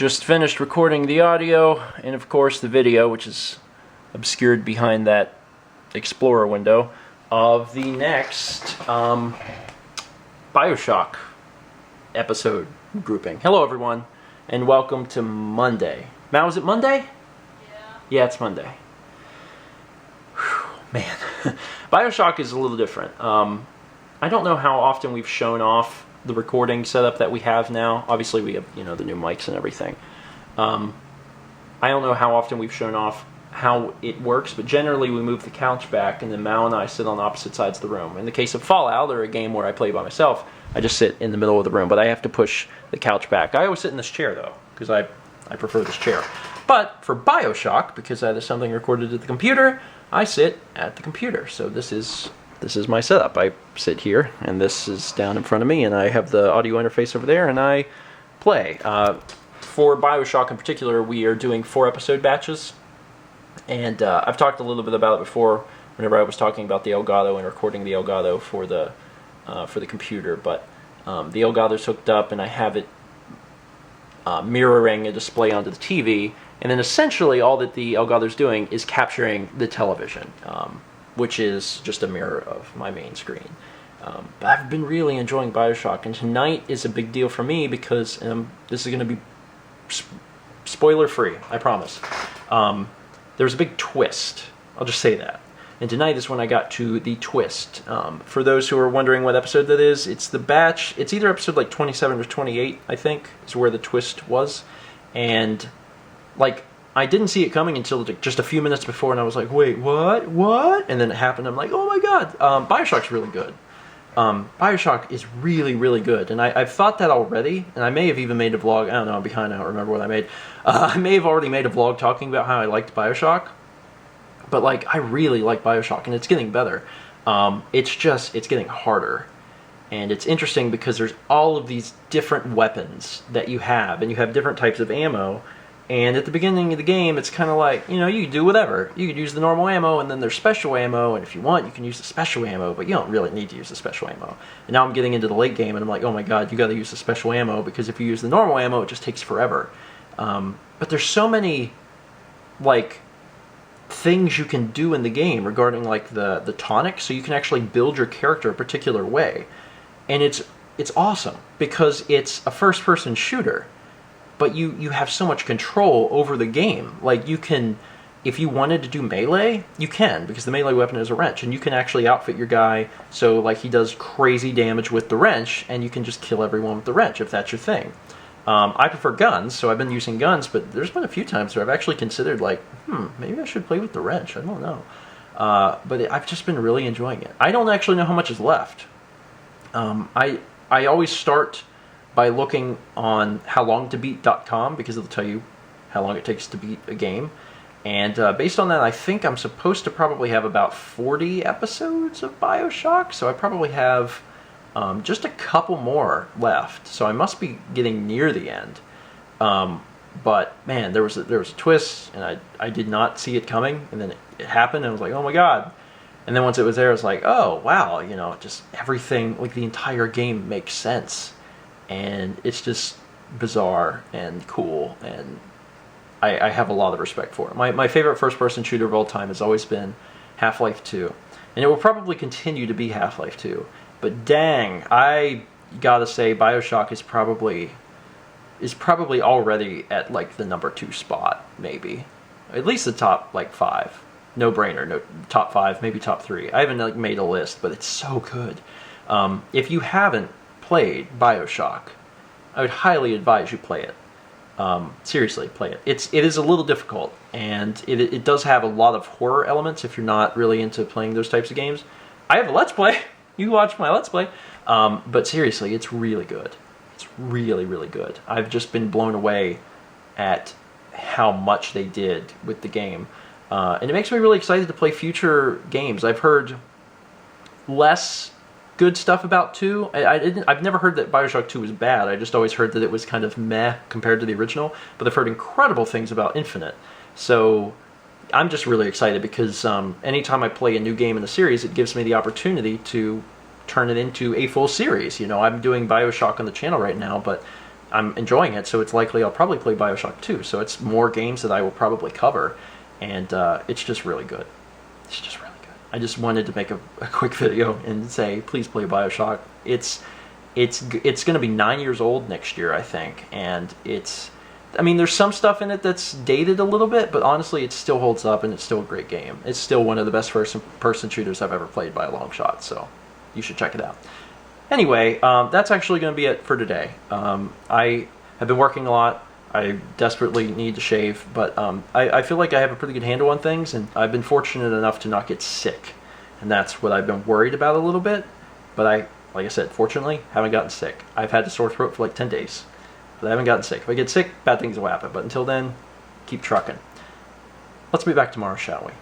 Just finished recording the audio and of course the video, which is obscured behind that Explorer window, of the next BioShock episode grouping. Hello everyone, and welcome to Monday. Now, is it Monday? Yeah, it's Monday. Whew, man. BioShock is a little different. I don't know how often we've shown off the recording setup that we have now. Obviously we have, the new mics and everything. I don't know how often we've shown off how it works, but generally we move the couch back and then Mao and I sit on opposite sides of the room. In the case of Fallout, or a game where I play by myself, I just sit in the middle of the room, but I have to push the couch back. I always sit in this chair though, because I prefer this chair. But for BioShock, because that is something recorded at the computer, I sit at the computer. So this is my setup. I sit here, and this is down in front of me, and I have the audio interface over there, and I play. For BioShock in particular, we are doing 4-episode batches, and I've talked a little bit about it before whenever I was talking about the Elgato and recording the Elgato for the computer, but the Elgato's hooked up, and I have it mirroring a display onto the TV, and then essentially all that the Elgato's doing is capturing the television, which is just a mirror of my main screen. But I've been really enjoying BioShock, and tonight is a big deal for me because this is going to be spoiler-free, I promise. There's a big twist, I'll just say that. And tonight is when I got to the twist. For those who are wondering what episode that is, it's the batch. It's either episode like 27 or 28, I think, is where the twist was. And, I didn't see it coming until just a few minutes before, and I was like, wait, what? And then it happened, I'm like, oh my god, BioShock's really good. BioShock is really, really good, and I've thought that already, and I may have even made a vlog, I don't know, I'm behind, I don't remember what I made. I may have already made a vlog talking about how I liked BioShock, but, I really like BioShock, and it's getting better. It's getting harder. And it's interesting because there's all of these different weapons that you have, and you have different types of ammo. And at the beginning of the game, it's kind of like, you can do whatever. You could use the normal ammo, and then there's special ammo, and if you want, you can use the special ammo, but you don't really need to use the special ammo. And now I'm getting into the late game, and I'm like, oh my god, you gotta use the special ammo, because if you use the normal ammo, it just takes forever. But there's so many, things you can do in the game regarding, the tonic, so you can actually build your character a particular way. And it's awesome, because it's a first-person shooter. But you have so much control over the game. You can, if you wanted to do melee, you can, because the melee weapon is a wrench, and you can actually outfit your guy so he does crazy damage with the wrench, and you can just kill everyone with the wrench if that's your thing. I prefer guns, so I've been using guns, but there's been a few times where I've actually considered maybe I should play with the wrench. I don't know. But I've just been really enjoying it. I don't actually know how much is left. I always start by looking on howlongtobeat.com, because it'll tell you how long it takes to beat a game. And based on that, I think I'm supposed to probably have about 40 episodes of BioShock, so I probably have just a couple more left. So I must be getting near the end. But man, there was a twist, and I did not see it coming, and then it happened, and I was like, oh my god. And then once it was there, I was like, oh wow, just everything, the entire game makes sense. And it's just bizarre and cool, and I have a lot of respect for it. My favorite first-person shooter of all time has always been Half-Life 2, and it will probably continue to be Half-Life 2. But dang, I gotta say, BioShock is probably already at the number 2 spot, maybe, at least the top 5. No brainer, no top 5, maybe top 3. I haven't made a list, but it's so good. If you haven't played BioShock, I would highly advise you play it. Seriously, play it. It is a little difficult, and it does have a lot of horror elements if you're not really into playing those types of games. I have a Let's Play. You can watch my Let's Play. But seriously, it's really good. It's really, really good. I've just been blown away at how much they did with the game. And it makes me really excited to play future games. I've heard less good stuff about 2. I've never heard that BioShock 2 was bad. I just always heard that it was kind of meh compared to the original. But I've heard incredible things about Infinite. So I'm just really excited because anytime I play a new game in the series, it gives me the opportunity to turn it into a full series. I'm doing BioShock on the channel right now, but I'm enjoying it, so it's likely I'll probably play BioShock 2. So it's more games that I will probably cover, and it's just really good. It's just really good. I just wanted to make a quick video and say, please play BioShock. It's going to be 9 years old next year, I think, and I mean, there's some stuff in it that's dated a little bit, but honestly, it still holds up, and it's still a great game. It's still one of the best first-person shooters I've ever played by a long shot, so you should check it out. Anyway, that's actually going to be it for today. I have been working a lot. I desperately need to shave, but I feel like I have a pretty good handle on things, and I've been fortunate enough to not get sick, and that's what I've been worried about a little bit, but like I said, fortunately, haven't gotten sick. I've had a sore throat for like 10 days. But I haven't gotten sick. If I get sick, bad things will happen. But until then, keep trucking. Let's be back tomorrow, shall we?